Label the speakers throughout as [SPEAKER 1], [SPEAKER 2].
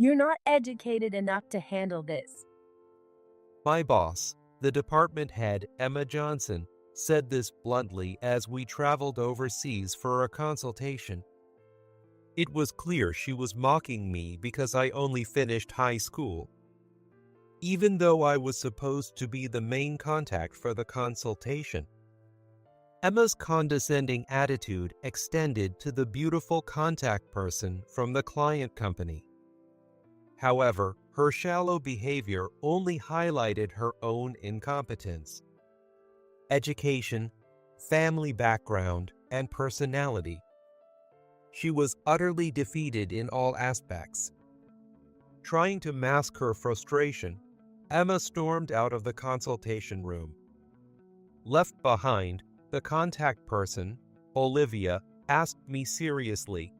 [SPEAKER 1] You're not educated enough to handle this.
[SPEAKER 2] My boss, the department head, Emma Johnson, said this bluntly as we traveled overseas for a consultation. It was clear she was mocking me because I only finished high school. Even though I was supposed to be the main contact for the consultation, Emma's condescending attitude extended to the beautiful contact person from the client company. However, her shallow behavior only highlighted her own incompetence. Education, family background, and personality. She was utterly defeated in all aspects. Trying to mask her frustration, Emma stormed out of the consultation room. Left behind, the contact person, Olivia, asked me seriously.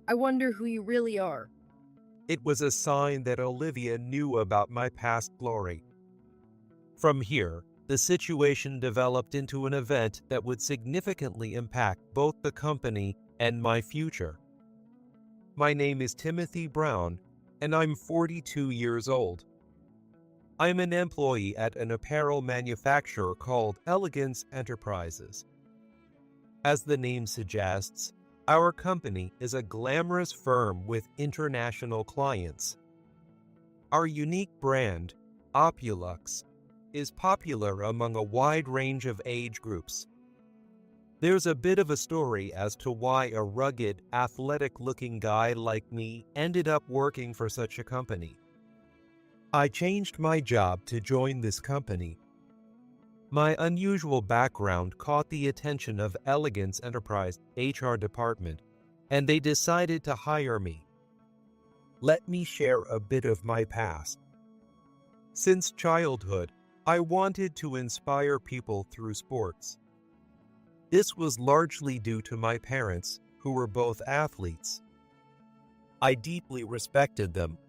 [SPEAKER 1] I wonder who you really are.
[SPEAKER 2] It was a sign that Olivia knew about my past glory. From here, the situation developed into an event that would significantly impact both the company and my future. My name is Timothy Brown, and I'm 42 years old. I'm an employee at an apparel manufacturer called Elegance Enterprises. As the name suggests, our company is a glamorous firm with international clients. Our unique brand, Opulux, is popular among a wide range of age groups. There's a bit of a story as to why a rugged, athletic-looking guy like me ended up working for such a company. I changed my job to join this company. My unusual background caught the attention of Elegance Enterprise HR department, and they decided to hire me. Let me share a bit of my past. Since childhood, I wanted to inspire people through sports. This was largely due to my parents, who were both athletes. I deeply respected them.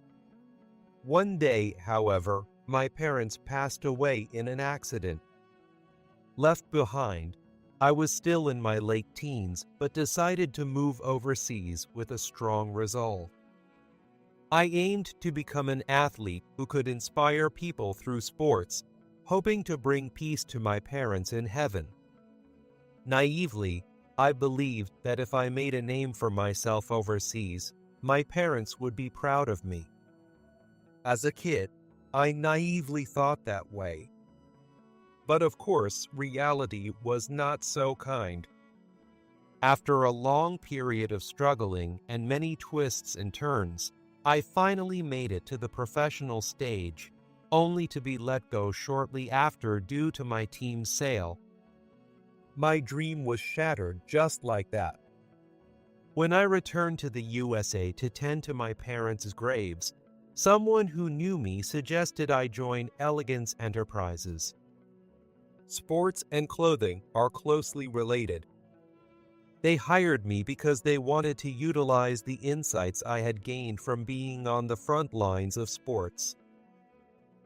[SPEAKER 2] One day, however, my parents passed away in an accident. Left behind, I was still in my late teens, but decided to move overseas with a strong resolve. I aimed to become an athlete who could inspire people through sports, hoping to bring peace to my parents in heaven. Naively, I believed that if I made a name for myself overseas, my parents would be proud of me. As a kid, I naively thought that way. But of course, reality was not so kind. After a long period of struggling and many twists and turns, I finally made it to the professional stage, only to be let go shortly after due to my team's sale. My dream was shattered just like that. When I returned to the USA to tend to my parents' graves, someone who knew me suggested I join Elegance Enterprises. Sports and clothing are closely related. They hired me because they wanted to utilize the insights I had gained from being on the front lines of sports.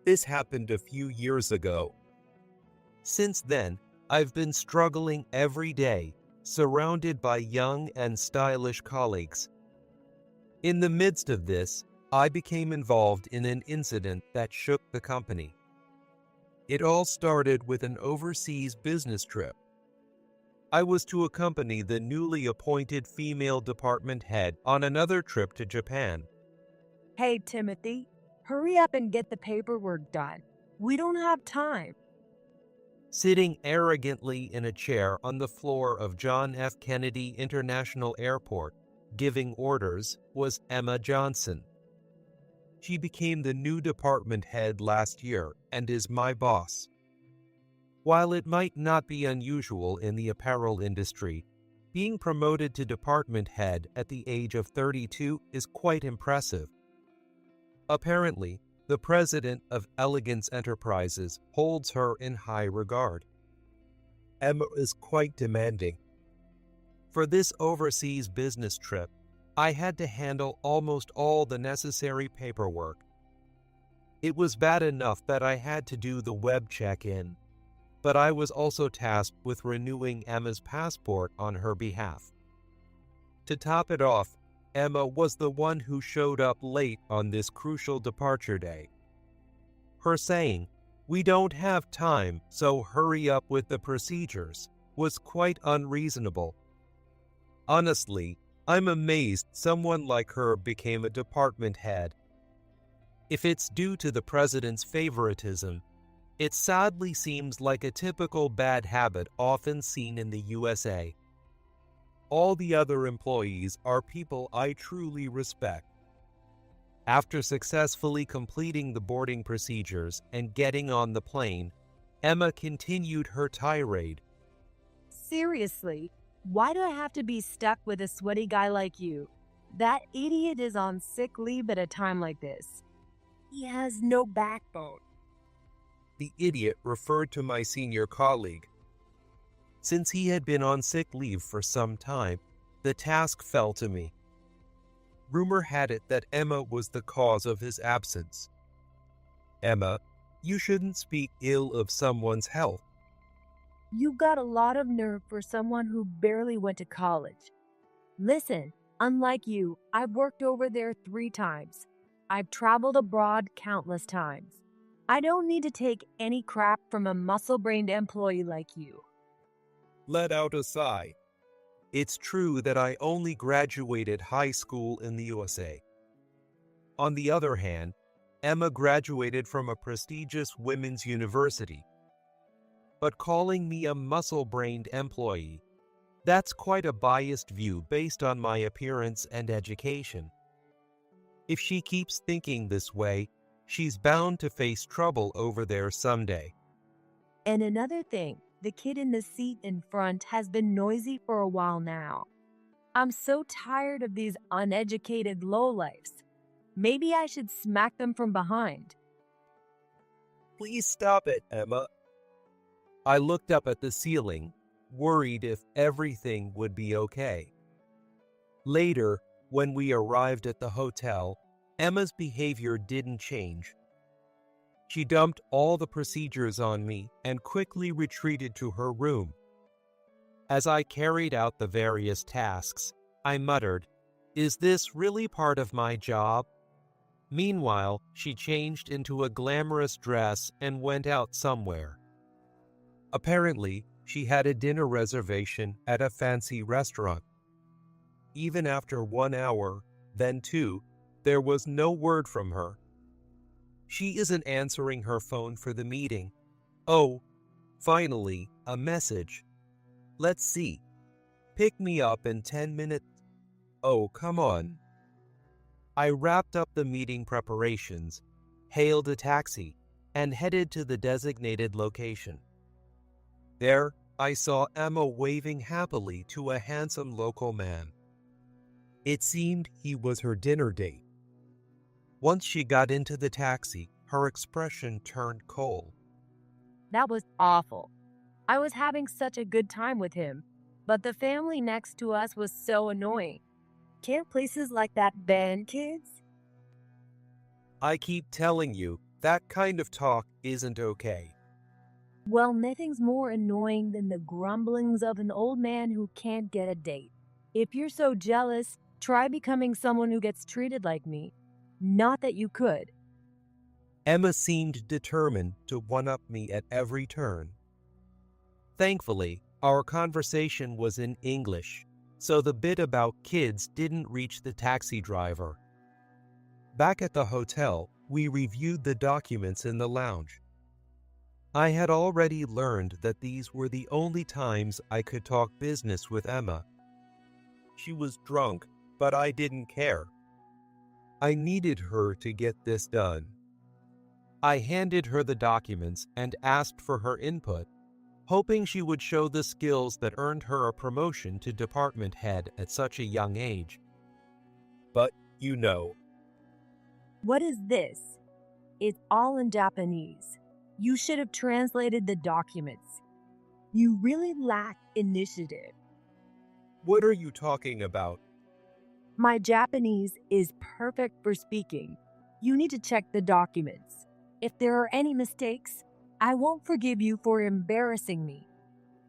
[SPEAKER 2] This happened a few years ago. Since then, I've been struggling every day, surrounded by young and stylish colleagues. In the midst of this, I became involved in an incident that shook the company. It all started with an overseas business trip. I was to accompany the newly appointed female department head on another trip to Japan.
[SPEAKER 1] Hey, Timothy, hurry up and get the paperwork done. We don't have time.
[SPEAKER 2] Sitting arrogantly in a chair on the floor of John F. Kennedy International Airport, giving orders, was Emma Johnson. She became the new department head last year and is my boss. While it might not be unusual in the apparel industry, being promoted to department head at the age of 32 is quite impressive. Apparently, the president of Elegance Enterprises holds her in high regard. Emma is quite demanding. For this overseas business trip, I had to handle almost all the necessary paperwork. It was bad enough that I had to do the web check-in, but I was also tasked with renewing Emma's passport on her behalf. To top it off, Emma was the one who showed up late on this crucial departure day. Her saying, "We don't have time, so hurry up with the procedures," was quite unreasonable. Honestly, I'm amazed someone like her became a department head. If it's due to the president's favoritism, it sadly seems like a typical bad habit often seen in the USA. All the other employees are people I truly respect. After successfully completing the boarding procedures and getting on the plane, Emma continued her tirade.
[SPEAKER 1] Seriously, why do I have to be stuck with a sweaty guy like you? That idiot is on sick leave at a time like this. He has no backbone.
[SPEAKER 2] The idiot referred to my senior colleague. Since he had been on sick leave for some time, the task fell to me. Rumor had it that Emma was the cause of his absence. Emma, you shouldn't speak ill of someone's health.
[SPEAKER 1] You've got a lot of nerve for someone who barely went to college. Listen, unlike you, I've worked over there 3 times. I've traveled abroad countless times. I don't need to take any crap from a muscle-brained employee like you.
[SPEAKER 2] Let out a sigh. It's true that I only graduated high school in the USA. On the other hand, Emma graduated from a prestigious women's university. But calling me a muscle-brained employee, that's quite a biased view based on my appearance and education. If she keeps thinking this way, she's bound to face trouble over there someday.
[SPEAKER 1] And another thing, the kid in the seat in front has been noisy for a while now. I'm so tired of these uneducated lowlifes. Maybe I should smack them from behind.
[SPEAKER 2] Please stop it, Emma. I looked up at the ceiling, worried if everything would be okay. Later, when we arrived at the hotel, Emma's behavior didn't change. She dumped all the procedures on me and quickly retreated to her room. As I carried out the various tasks, I muttered, "Is this really part of my job?" Meanwhile, she changed into a glamorous dress and went out somewhere. Apparently, she had a dinner reservation at a fancy restaurant. Even after 1 hour, then 2, there was no word from her. She isn't answering her phone for the meeting. Oh, finally, a message. Let's see. Pick me up in 10 minutes. Oh, come on. I wrapped up the meeting preparations, hailed a taxi, and headed to the designated location. There, I saw Emma waving happily to a handsome local man. It seemed he was her dinner date. Once she got into the taxi, her expression turned cold.
[SPEAKER 1] That was awful. I was having such a good time with him, but the family next to us was so annoying. Can't places like that ban kids?
[SPEAKER 2] I keep telling you, that kind of talk isn't okay.
[SPEAKER 1] Well, nothing's more annoying than the grumblings of an old man who can't get a date. If you're so jealous, try becoming someone who gets treated like me. Not that you could.
[SPEAKER 2] Emma seemed determined to one-up me at every turn. Thankfully, our conversation was in English, so the bit about kids didn't reach the taxi driver. Back at the hotel, we reviewed the documents in the lounge. I had already learned that these were the only times I could talk business with Emma. She was drunk, but I didn't care. I needed her to get this done. I handed her the documents and asked for her input, hoping she would show the skills that earned her a promotion to department head at such a young age. But, you know.
[SPEAKER 1] What is this? It's all in Japanese. You should have translated the documents. You really lack initiative.
[SPEAKER 2] What are you talking about?
[SPEAKER 1] My Japanese is perfect for speaking. You need to check the documents. If there are any mistakes, I won't forgive you for embarrassing me.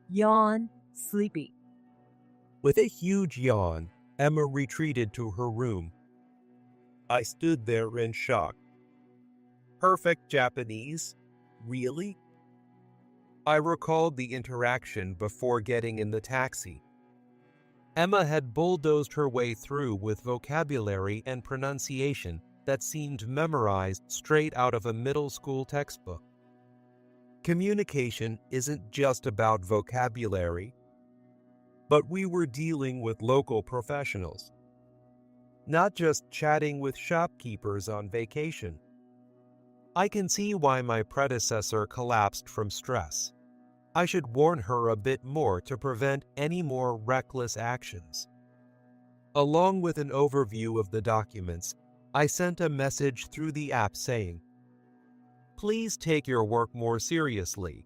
[SPEAKER 1] Yawn, sleepy.
[SPEAKER 2] With a huge yawn, Emma retreated to her room. I stood there in shock. Perfect Japanese? Really? I recalled the interaction before getting in the taxi. Emma had bulldozed her way through with vocabulary and pronunciation that seemed memorized straight out of a middle school textbook. Communication isn't just about vocabulary, but we were dealing with local professionals, not just chatting with shopkeepers on vacation. I can see why my predecessor collapsed from stress. I should warn her a bit more to prevent any more reckless actions. Along with an overview of the documents, I sent a message through the app saying, "Please take your work more seriously.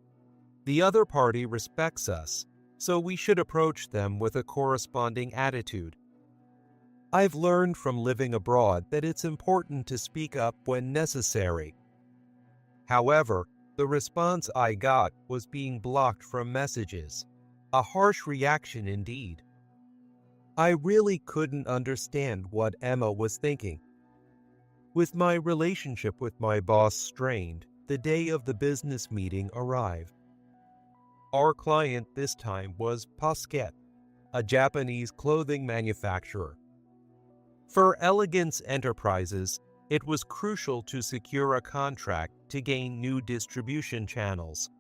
[SPEAKER 2] The other party respects us, so we should approach them with a corresponding attitude." I've learned from living abroad that it's important to speak up when necessary. However, the response I got was being blocked from messages. A harsh reaction indeed. I really couldn't understand what Emma was thinking. With my relationship with my boss strained, the day of the business meeting arrived. Our client this time was Pasquette, a Japanese clothing manufacturer. For Elegance Enterprises, it was crucial to secure a contract to gain new distribution channels.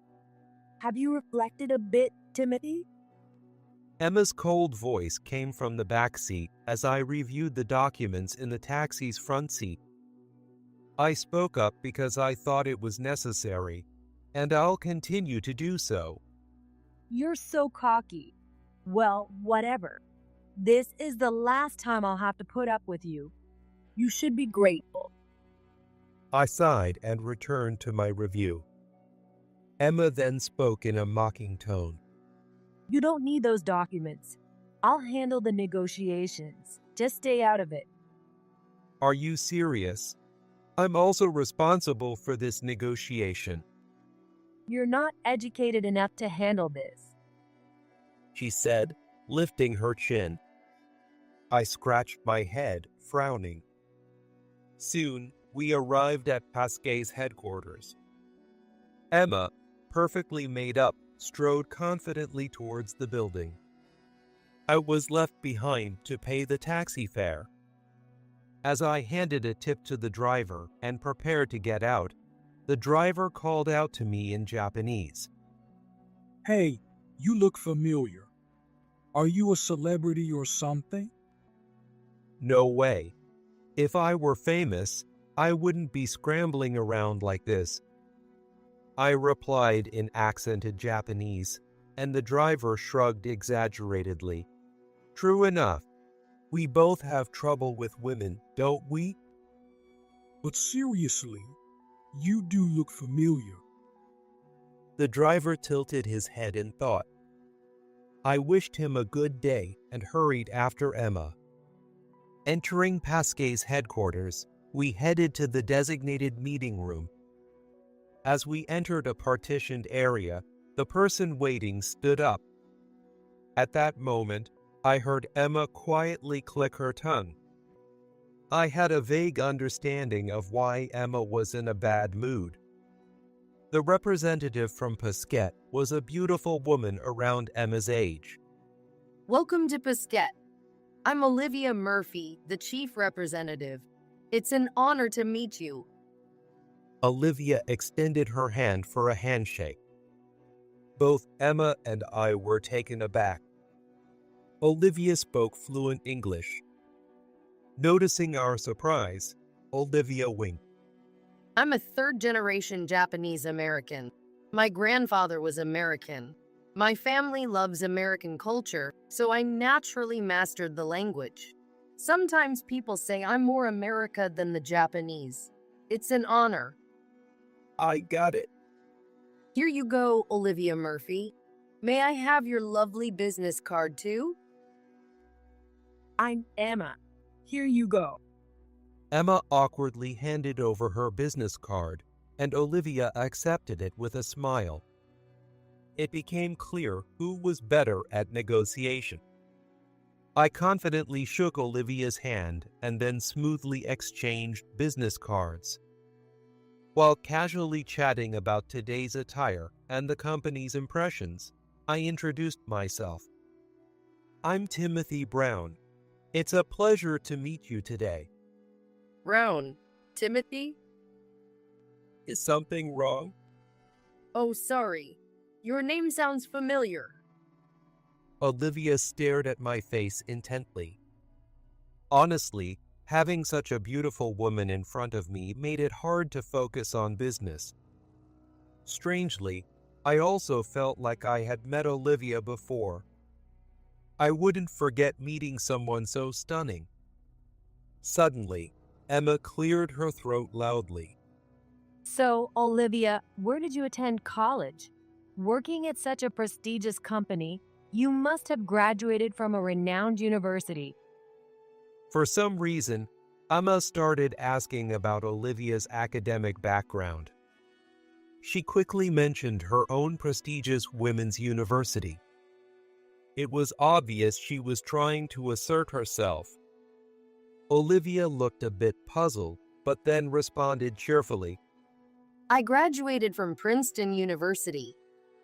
[SPEAKER 1] Have you reflected a bit, Timothy?
[SPEAKER 2] Emma's cold voice came from the back seat as I reviewed the documents in the taxi's front seat. I spoke up because I thought it was necessary, and I'll continue to do so.
[SPEAKER 1] You're so cocky. Well, whatever. This is the last time I'll have to put up with you. You should be grateful.
[SPEAKER 2] I sighed and returned to my review. Emma then spoke in a mocking tone.
[SPEAKER 1] You don't need those documents. I'll handle the negotiations. Just stay out of it.
[SPEAKER 2] Are you serious? I'm also responsible for this negotiation,
[SPEAKER 1] You're not educated enough to handle this.
[SPEAKER 2] she said, lifting her chin. I scratched my head, frowning. Soon, we arrived at Pasquet's headquarters. Emma, perfectly made up, strode confidently towards the building. I was left behind to pay the taxi fare. As I handed a tip to the driver and prepared to get out, the driver called out to me in Japanese.
[SPEAKER 3] Hey, you look familiar. Are you a celebrity or something?
[SPEAKER 2] No way. If I were famous, I wouldn't be scrambling around like this. I replied in accented Japanese, and the driver shrugged exaggeratedly. True enough. We both have trouble with women, don't we?
[SPEAKER 3] But seriously, you do look familiar.
[SPEAKER 2] The driver tilted his head in thought. I wished him a good day and hurried after Emma. Entering Pasquet's headquarters, we headed to the designated meeting room. As we entered a partitioned area, the person waiting stood up. At that moment, I heard Emma quietly click her tongue. I had a vague understanding of why Emma was in a bad mood. The representative from Pasquette was a beautiful woman around Emma's age.
[SPEAKER 4] Welcome to Pasquette. I'm Olivia Murphy, the chief representative. It's an honor to meet you.
[SPEAKER 2] Olivia extended her hand for a handshake. Both Emma and I were taken aback. Olivia spoke fluent English. Noticing our surprise, Olivia winked.
[SPEAKER 4] I'm a third-generation Japanese American. My grandfather was American. My family loves American culture, so I naturally mastered the language. Sometimes people say I'm more America than the Japanese. It's an honor.
[SPEAKER 2] I got it.
[SPEAKER 4] Here you go, Olivia Murphy. May I have your lovely business card too?
[SPEAKER 1] I'm Emma. Here you go.
[SPEAKER 2] Emma awkwardly handed over her business card, and Olivia accepted it with a smile. It became clear who was better at negotiation. I confidently shook Olivia's hand and then smoothly exchanged business cards. While casually chatting about today's attire and the company's impressions, I introduced myself. I'm Timothy Brown. It's a pleasure to meet you today.
[SPEAKER 4] Brown. Timothy?
[SPEAKER 2] Is something wrong?
[SPEAKER 4] Oh, sorry. Your name sounds familiar.
[SPEAKER 2] Olivia stared at my face intently. Honestly, having such a beautiful woman in front of me made it hard to focus on business. Strangely, I also felt like I had met Olivia before. I wouldn't forget meeting someone so stunning. Suddenly, Emma cleared her throat loudly.
[SPEAKER 1] So, Olivia, where did you attend college? Working at such a prestigious company, you must have graduated from a renowned university.
[SPEAKER 2] For some reason, Emma started asking about Olivia's academic background. She quickly mentioned her own prestigious women's university. It was obvious she was trying to assert herself. Olivia looked a bit puzzled, but then responded cheerfully.
[SPEAKER 4] I graduated from Princeton University.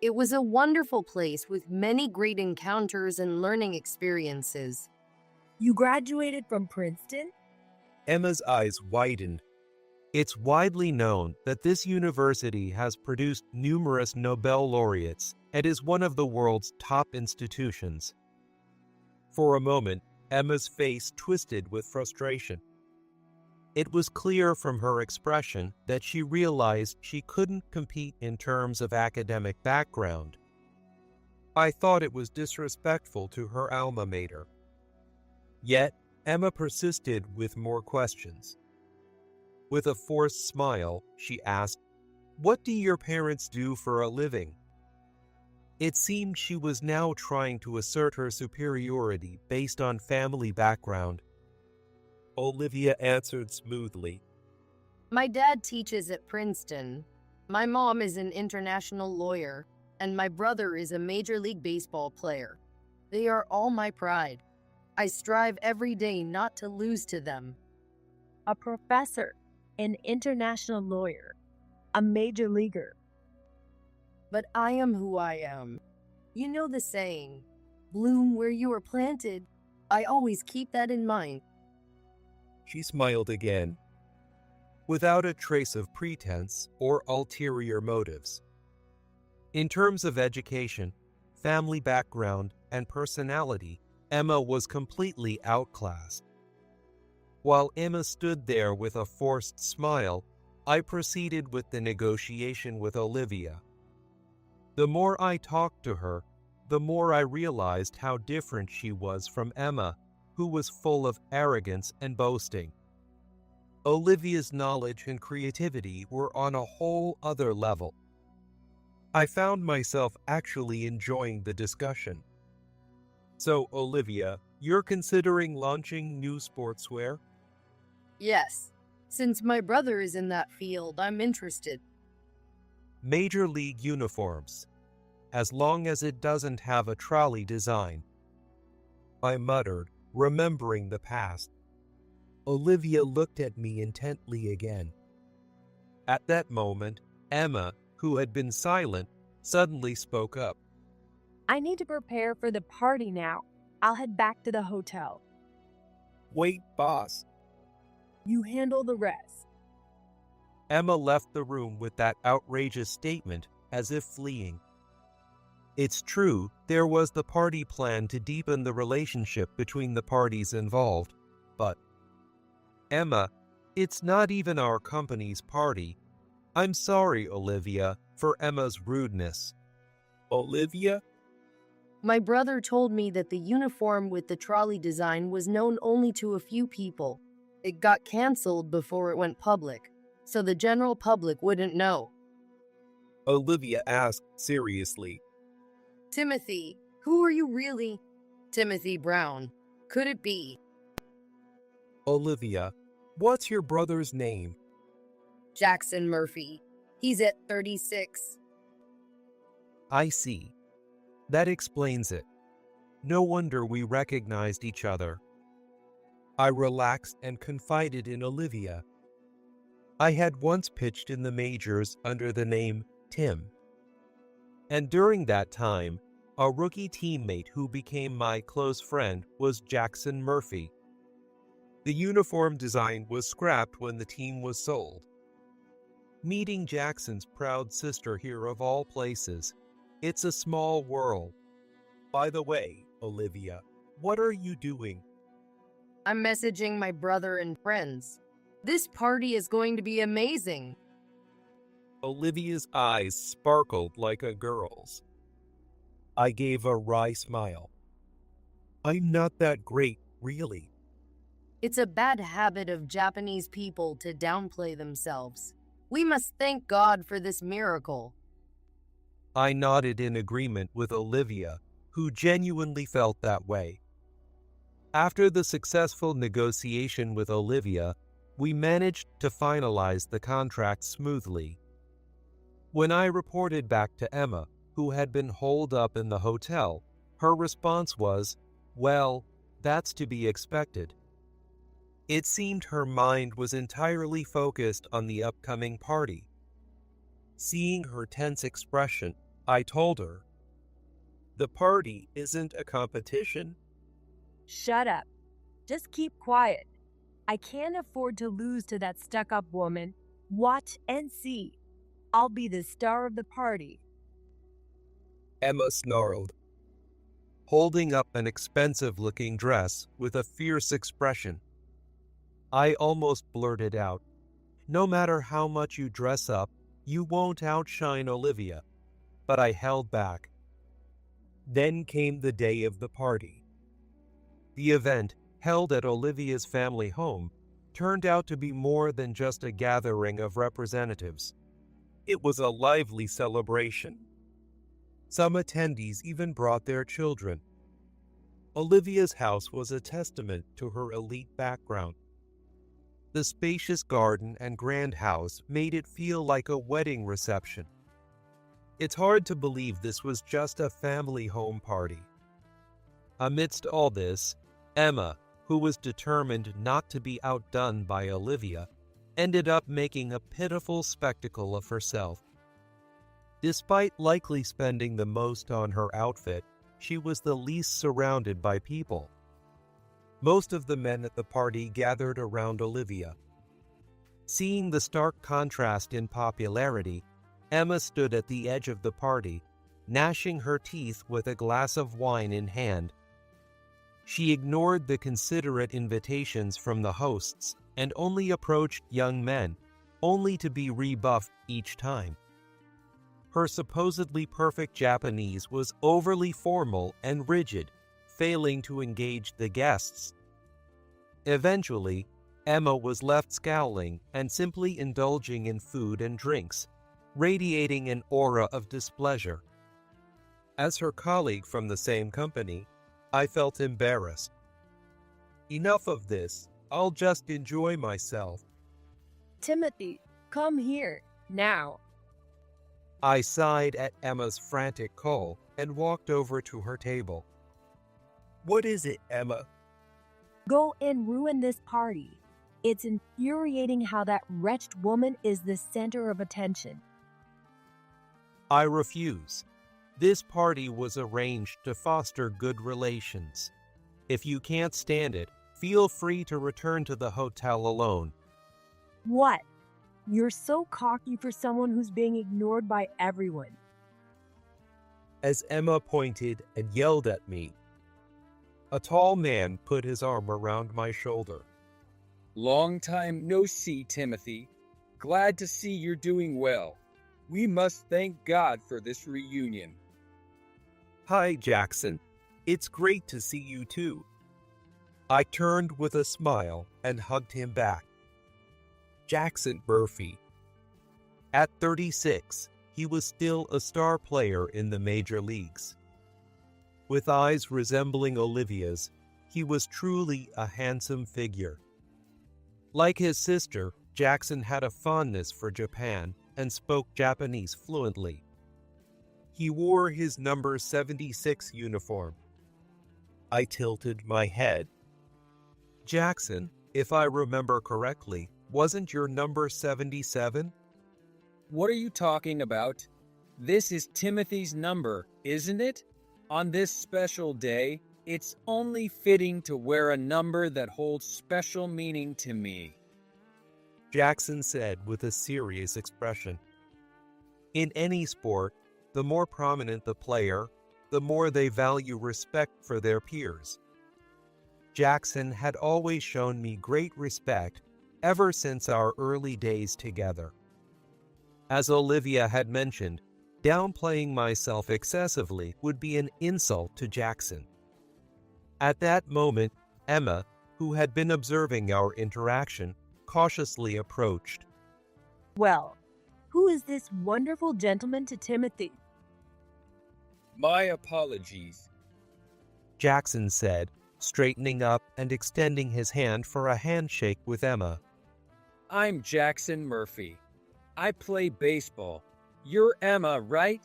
[SPEAKER 4] It was a wonderful place with many great encounters and learning experiences.
[SPEAKER 1] You graduated from Princeton?
[SPEAKER 2] Emma's eyes widened. It's widely known that this university has produced numerous Nobel laureates and is one of the world's top institutions. For a moment, Emma's face twisted with frustration. It was clear from her expression that she realized she couldn't compete in terms of academic background. I thought it was disrespectful to her alma mater. Yet, Emma persisted with more questions. With a forced smile, she asked, "What do your parents do for a living?" It seemed she was now trying to assert her superiority based on family background. Olivia answered smoothly.
[SPEAKER 4] My dad teaches at Princeton. My mom is an international lawyer, and my brother is a Major League Baseball player. They are all my pride. I strive every day not to lose to them.
[SPEAKER 1] A professor, an international lawyer, a major leaguer.
[SPEAKER 4] But I am who I am. You know the saying, bloom where you are planted. I always keep that in mind.
[SPEAKER 2] She smiled again, without a trace of pretense or ulterior motives. In terms of education, family background, and personality, Emma was completely outclassed. While Emma stood there with a forced smile, I proceeded with the negotiation with Olivia. The more I talked to her, the more I realized how different she was from Emma, who was full of arrogance and boasting. Olivia's knowledge and creativity were on a whole other level. I found myself actually enjoying the discussion. So, Olivia, you're considering launching new sportswear?
[SPEAKER 4] Yes, since my brother is in that field, I'm interested.
[SPEAKER 2] Major League uniforms, as long as it doesn't have a trolley design. I muttered, remembering the past. Olivia looked at me intently again. At that moment, Emma, who had been silent, suddenly spoke up.
[SPEAKER 1] I need to prepare for the party now. I'll head back to the hotel.
[SPEAKER 2] Wait, boss.
[SPEAKER 1] You handle the rest.
[SPEAKER 2] Emma left the room with that outrageous statement, as if fleeing. It's true, there was the party plan to deepen the relationship between the parties involved, but Emma, it's not even our company's party. I'm sorry, Olivia, for Emma's rudeness. Olivia?
[SPEAKER 4] My brother told me that the uniform with the trolley design was known only to a few people. It got canceled before it went public, so the general public wouldn't know.
[SPEAKER 2] Olivia asked seriously.
[SPEAKER 4] Timothy, who are you really? Timothy Brown. Could it be?
[SPEAKER 2] Olivia, what's your brother's name?
[SPEAKER 4] Jackson Murphy. He's at 36.
[SPEAKER 2] I see. That explains it. No wonder we recognized each other. I relaxed and confided in Olivia. I had once pitched in the majors under the name Tim. And during that time, a rookie teammate who became my close friend was Jackson Murphy. The uniform design was scrapped when the team was sold. Meeting Jackson's proud sister here of all places, it's a small world. By the way, Olivia, what are you doing?
[SPEAKER 4] I'm messaging my brother and friends. This party is going to be amazing.
[SPEAKER 2] Olivia's eyes sparkled like a girl's. I gave a wry smile. I'm not that great, really.
[SPEAKER 4] It's a bad habit of Japanese people to downplay themselves. We must thank God for this miracle.
[SPEAKER 2] I nodded in agreement with Olivia, who genuinely felt that way. After the successful negotiation with Olivia, we managed to finalize the contract smoothly. When I reported back to Emma, who had been holed up in the hotel, her response was, "Well, that's to be expected." It seemed her mind was entirely focused on the upcoming party. Seeing her tense expression, I told her, "The party isn't a competition."
[SPEAKER 1] Shut up. Just keep quiet. I can't afford to lose to that stuck-up woman. Watch and see. I'll be the star of the party.
[SPEAKER 2] Emma snarled, holding up an expensive-looking dress with a fierce expression. I almost blurted out, "No matter how much you dress up, you won't outshine Olivia." But I held back. Then came the day of the party. The event, held at Olivia's family home, turned out to be more than just a gathering of representatives. It was a lively celebration. Some attendees even brought their children. Olivia's house was a testament to her elite background. The spacious garden and grand house made it feel like a wedding reception. It's hard to believe this was just a family home party. Amidst all this, Emma, who was determined not to be outdone by Olivia, ended up making a pitiful spectacle of herself. Despite likely spending the most on her outfit, she was the least surrounded by people. Most of the men at the party gathered around Olivia. Seeing the stark contrast in popularity, Emma stood at the edge of the party, gnashing her teeth with a glass of wine in hand. She ignored the considerate invitations from the hosts and only approached young men, only to be rebuffed each time. Her supposedly perfect Japanese was overly formal and rigid, failing to engage the guests. Eventually, Emma was left scowling and simply indulging in food and drinks, radiating an aura of displeasure. As her colleague from the same company, I felt embarrassed. Enough of this. I'll just enjoy myself.
[SPEAKER 1] Timothy, come here, now.
[SPEAKER 2] I sighed at Emma's frantic call and walked over to her table. What is it, Emma?
[SPEAKER 1] Go and ruin this party. It's infuriating how that wretched woman is the center of attention.
[SPEAKER 2] I refuse. This party was arranged to foster good relations. If you can't stand it, feel free to return to the hotel alone.
[SPEAKER 1] What? You're so cocky for someone who's being ignored by everyone.
[SPEAKER 2] As Emma pointed and yelled at me, a tall man put his arm around my shoulder.
[SPEAKER 5] Long time no see, Timothy. Glad to see you're doing well. We must thank God for this reunion.
[SPEAKER 2] Hi, Jackson. It's great to see you too. I turned with a smile and hugged him back. Jackson Murphy. At 36, he was still a star player in the major leagues. With eyes resembling Olivia's, he was truly a handsome figure. Like his sister, Jackson had a fondness for Japan and spoke Japanese fluently. He wore his number 76 uniform. I tilted my head. Jackson, if I remember correctly, wasn't your number 77?
[SPEAKER 5] What are you talking about? This is Timothy's number, isn't it? On this special day, it's only fitting to wear a number that holds special meaning to me,
[SPEAKER 2] Jackson said with a serious expression. In any sport, the more prominent the player, the more they value respect for their peers. Jackson had always shown me great respect ever since our early days together. As Olivia had mentioned, downplaying myself excessively would be an insult to Jackson. At that moment, Emma, who had been observing our interaction, cautiously approached.
[SPEAKER 1] Well, who is this wonderful gentleman to Timothy?
[SPEAKER 5] My apologies.
[SPEAKER 2] Jackson said, straightening up and extending his hand for a handshake with Emma.
[SPEAKER 5] I'm Jackson Murphy. I play baseball. You're Emma, right?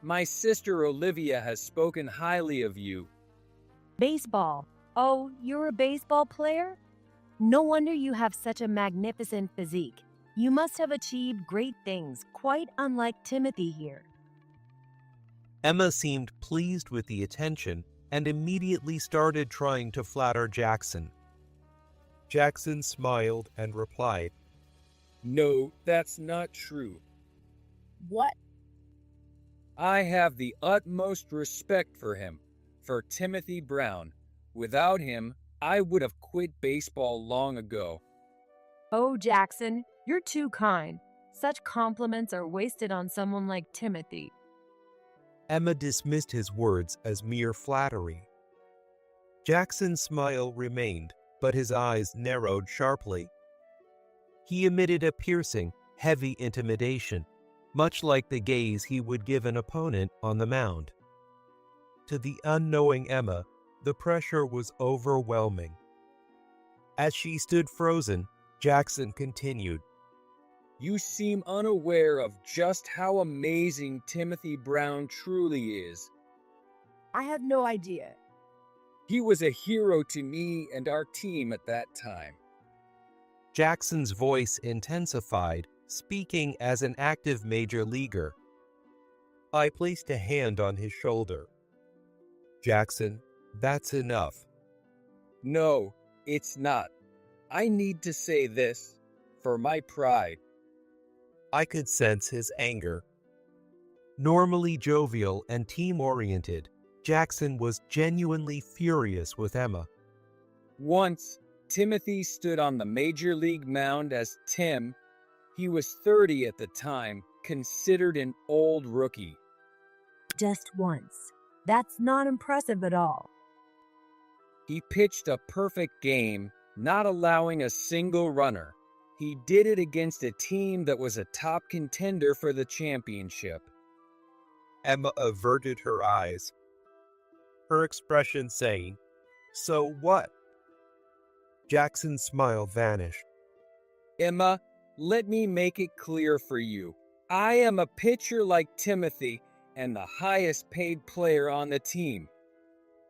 [SPEAKER 5] My sister Olivia has spoken highly of you.
[SPEAKER 1] Baseball. Oh, you're a baseball player? No wonder you have such a magnificent physique. You must have achieved great things, quite unlike Timothy here.
[SPEAKER 2] Emma seemed pleased with the attention and immediately started trying to flatter Jackson. Jackson smiled and replied,
[SPEAKER 5] No, that's not true.
[SPEAKER 4] What?
[SPEAKER 5] I have the utmost respect for him, for Timothy Brown. Without him, I would have quit baseball long ago.
[SPEAKER 1] Oh, Jackson, you're too kind. Such compliments are wasted on someone like Timothy.
[SPEAKER 2] Emma dismissed his words as mere flattery. Jackson's smile remained, but his eyes narrowed sharply. He emitted a piercing, heavy intimidation, much like the gaze he would give an opponent on the mound. To the unknowing Emma, the pressure was overwhelming. As she stood frozen, Jackson continued,
[SPEAKER 5] You seem unaware of just how amazing Timothy Brown truly is.
[SPEAKER 1] I have no idea.
[SPEAKER 5] He was a hero to me and our team at that time.
[SPEAKER 2] Jackson's voice intensified, speaking as an active major leaguer. I placed a hand on his shoulder. Jackson, that's enough.
[SPEAKER 5] No, it's not. I need to say this for my pride.
[SPEAKER 2] I could sense his anger. Normally jovial and team-oriented, Jackson was genuinely furious with Emma.
[SPEAKER 5] Once, Timothy stood on the major league mound as Tim. He was 30 at the time, considered an old rookie.
[SPEAKER 1] Just once. That's not impressive at all.
[SPEAKER 5] He pitched a perfect game, not allowing a single runner. He did it against a team that was a top contender for the championship.
[SPEAKER 2] Emma averted her eyes, her expression saying, So what? Jackson's smile vanished.
[SPEAKER 5] Emma, let me make it clear for you. I am a pitcher like Timothy and the highest paid player on the team.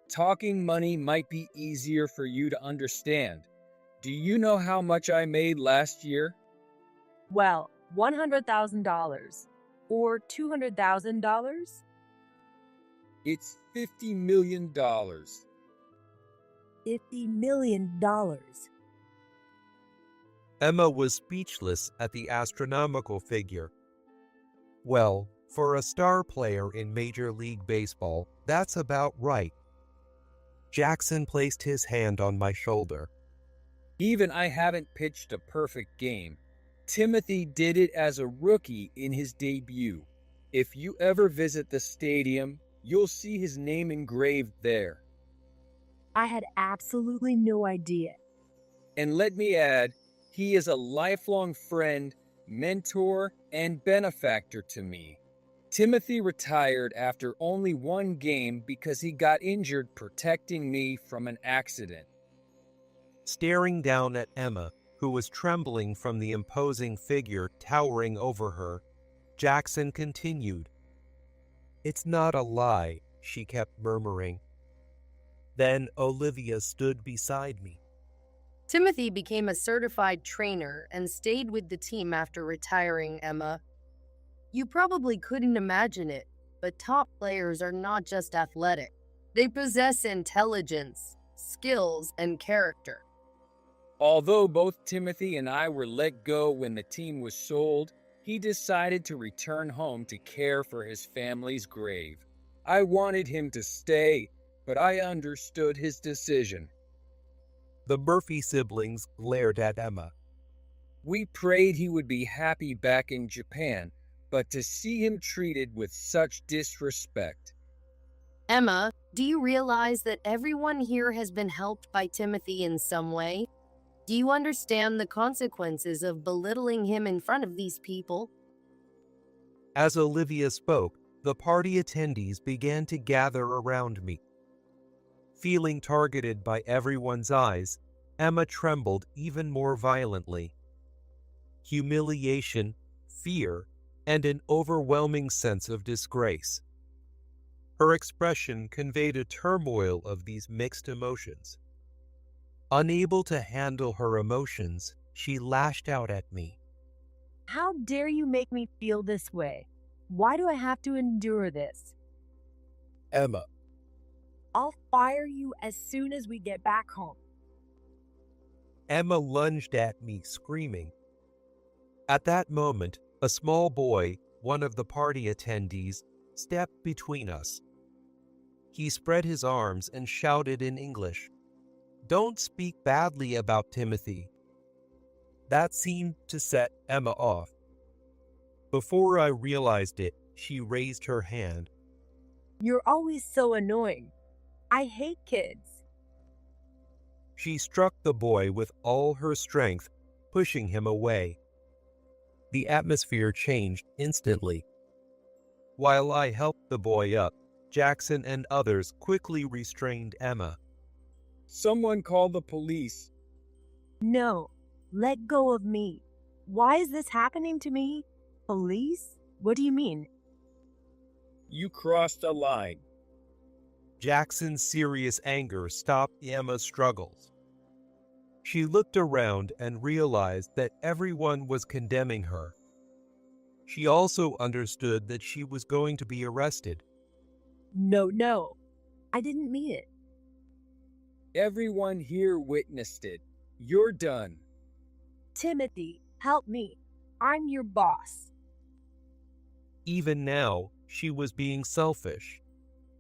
[SPEAKER 5] Talking money might be easier for you to understand. Do you know how much I made last year?
[SPEAKER 1] Well, $100,000 or $200,000?
[SPEAKER 5] It's $50 million.
[SPEAKER 1] $50 million.
[SPEAKER 2] Emma was speechless at the astronomical figure. Well, for a star player in Major League Baseball, that's about right. Jackson placed his hand on my shoulder.
[SPEAKER 5] Even I haven't pitched a perfect game. Timothy did it as a rookie in his debut. If you ever visit the stadium, you'll see his name engraved there.
[SPEAKER 1] I had absolutely no idea.
[SPEAKER 5] And let me add, he is a lifelong friend, mentor, and benefactor to me. Timothy retired after only one game because he got injured protecting me from an accident.
[SPEAKER 2] Staring down at Emma, who was trembling from the imposing figure towering over her, Jackson continued. It's not a lie, she kept murmuring. Then Olivia stood beside me.
[SPEAKER 4] Timothy became a certified trainer and stayed with the team after retiring, Emma. You probably couldn't imagine it, but top players are not just athletic. They possess intelligence, skills, and character.
[SPEAKER 5] Although both Timothy and I were let go when the team was sold, he decided to return home to care for his family's grave. I wanted him to stay, but I understood his decision.
[SPEAKER 2] The Murphy siblings glared at Emma.
[SPEAKER 5] We prayed he would be happy back in Japan, but to see him treated with such disrespect.
[SPEAKER 4] Emma, do you realize that everyone here has been helped by Timothy in some way? Do you understand the consequences of belittling him in front of these people?
[SPEAKER 2] As Olivia spoke, the party attendees began to gather around me. Feeling targeted by everyone's eyes, Emma trembled even more violently. Humiliation, fear, and an overwhelming sense of disgrace. Her expression conveyed a turmoil of these mixed emotions. Unable to handle her emotions, she lashed out at me.
[SPEAKER 1] How dare you make me feel this way? Why do I have to endure this?
[SPEAKER 2] Emma,
[SPEAKER 1] I'll fire you as soon as we get back home.
[SPEAKER 2] Emma lunged at me, screaming. At that moment, a small boy, one of the party attendees, stepped between us. He spread his arms and shouted in English, "Don't speak badly about Timothy." That seemed to set Emma off. Before I realized it, she raised her hand.
[SPEAKER 1] You're always so annoying. I hate kids.
[SPEAKER 2] She struck the boy with all her strength, pushing him away. The atmosphere changed instantly. While I helped the boy up, Jackson and others quickly restrained Emma.
[SPEAKER 5] Someone call the police.
[SPEAKER 1] No, let go of me. Why is this happening to me? Police? What do you mean?
[SPEAKER 5] You crossed a line.
[SPEAKER 2] Jackson's serious anger stopped Emma's struggles. She looked around and realized that everyone was condemning her. She also understood that she was going to be arrested.
[SPEAKER 1] No, I didn't mean it.
[SPEAKER 5] Everyone here witnessed it. You're done.
[SPEAKER 1] Timothy, help me. I'm your boss.
[SPEAKER 2] Even now, she was being selfish.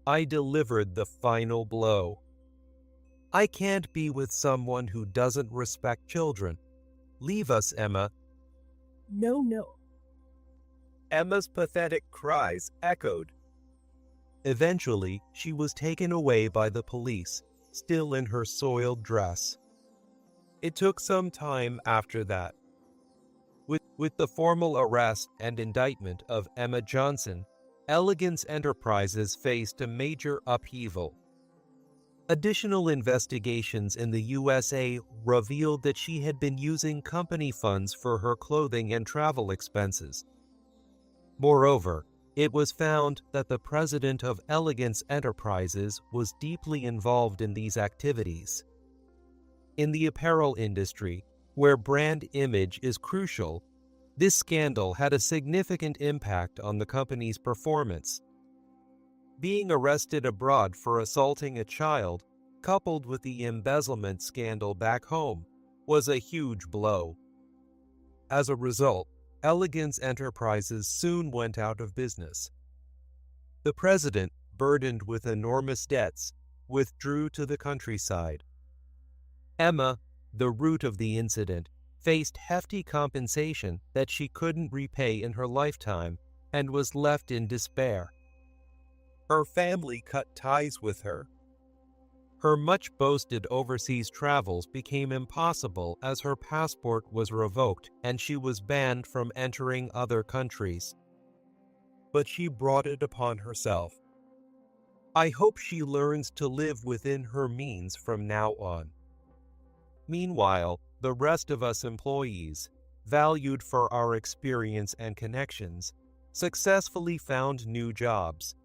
[SPEAKER 2] I delivered the final blow. I can't be with someone who doesn't respect children. Leave us, Emma.
[SPEAKER 1] No.
[SPEAKER 2] Emma's pathetic cries echoed. Eventually, she was taken away by the police, still in her soiled dress. It took some time after that. With the formal arrest and indictment of Emma Johnson, Elegance Enterprises faced a major upheaval. Additional investigations in the USA revealed that she had been using company funds for her clothing and travel expenses. Moreover, it was found that the president of Elegance Enterprises was deeply involved in these activities. In the apparel industry, where brand image is crucial, this scandal had a significant impact on the company's performance. Being arrested abroad for assaulting a child, coupled with the embezzlement scandal back home, was a huge blow. As a result, Elegance Enterprises soon went out of business. The president, burdened with enormous debts, withdrew to the countryside. Emma, the root of the incident, faced hefty compensation that she couldn't repay in her lifetime and was left in despair. Her family cut ties with her. Her much-boasted overseas travels became impossible as her passport was revoked and she was banned from entering other countries. But she brought it upon herself. I hope she learns to live within her means from now on. Meanwhile, the rest of us employees, valued for our experience and connections, successfully found new jobs.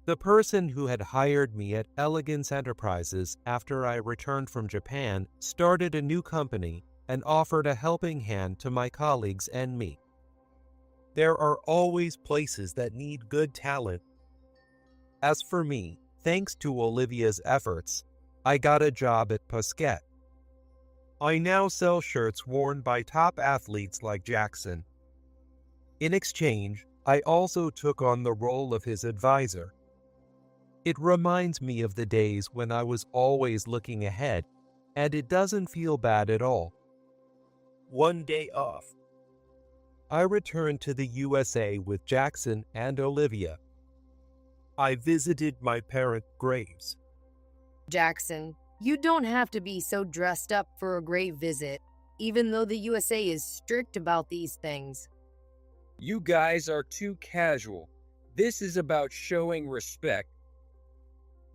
[SPEAKER 2] The person who had hired me at Elegance Enterprises after I returned from Japan started a new company and offered a helping hand to my colleagues and me. There are always places that need good talent. As for me, thanks to Olivia's efforts, I got a job at Pusquet. I now sell shirts worn by top athletes like Jackson. In exchange, I also took on the role of his advisor. It reminds me of the days when I was always looking ahead, and it doesn't feel bad at all. One day off, I returned to the USA with Jackson and Olivia. I visited my parents' graves.
[SPEAKER 4] Jackson, you don't have to be so dressed up for a great visit, even though the USA is strict about these things.
[SPEAKER 5] You guys are too casual. This is about showing respect.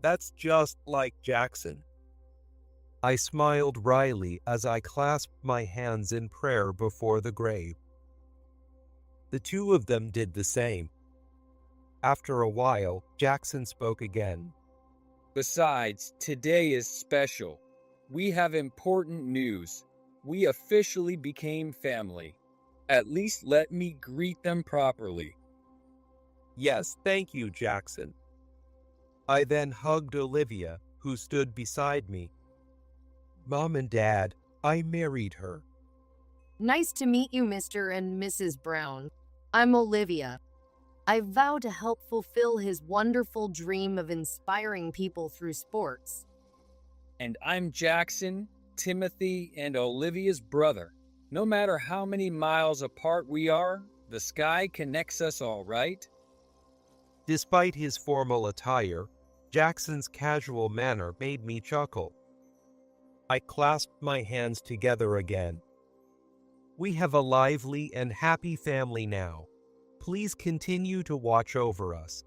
[SPEAKER 2] That's just like Jackson. I smiled wryly as I clasped my hands in prayer before the grave. The two of them did the same. After a while, Jackson spoke again.
[SPEAKER 5] Besides, today is special. We have important news. We officially became family. At least let me greet them properly.
[SPEAKER 2] Yes, thank you, Jackson. I then hugged Olivia, who stood beside me. Mom and Dad, I married her.
[SPEAKER 4] Nice to meet you, Mr. and Mrs. Brown. I'm Olivia. I vow to help fulfill his wonderful dream of inspiring people through sports.
[SPEAKER 5] And I'm Jackson, Timothy, and Olivia's brother. No matter how many miles apart we are, the sky connects us all, right?
[SPEAKER 2] Despite his formal attire, Jackson's casual manner made me chuckle. I clasped my hands together again. We have a lively and happy family now. Please continue to watch over us.